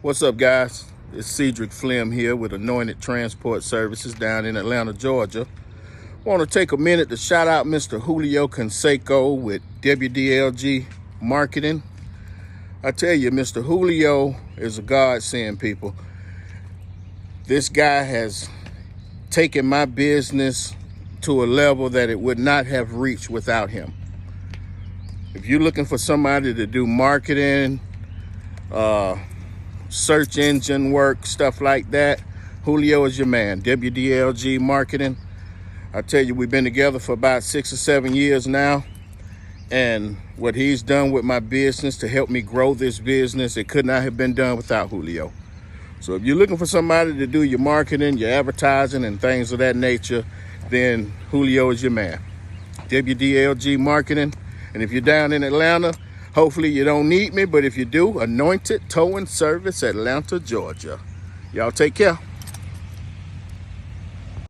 What's up, guys? It's Cedric Flim here with Anointed Transport Services down in Atlanta, Georgia. Want to take a minute to shout out Mr. Julio Canseco with WDLG Marketing. I tell you, Mr. Julio is a godsend, people. This guy has taken my business to a level that it would not have reached without him. If you're looking for somebody to do marketing, search engine work, stuff like that, Julio is your man. WDLG Marketing. I tell you, we've been together for about 6 or 7 years now, and what he's done with my business to help me grow this business, it could not have been done without Julio. So if you're looking for somebody to do your marketing, your advertising, and things of that nature, then Julio is your man. WDLG Marketing. And if you're down in Atlanta, hopefully you don't need me, but if you do, Anointed Towing Service, Atlanta, Georgia. Y'all take care.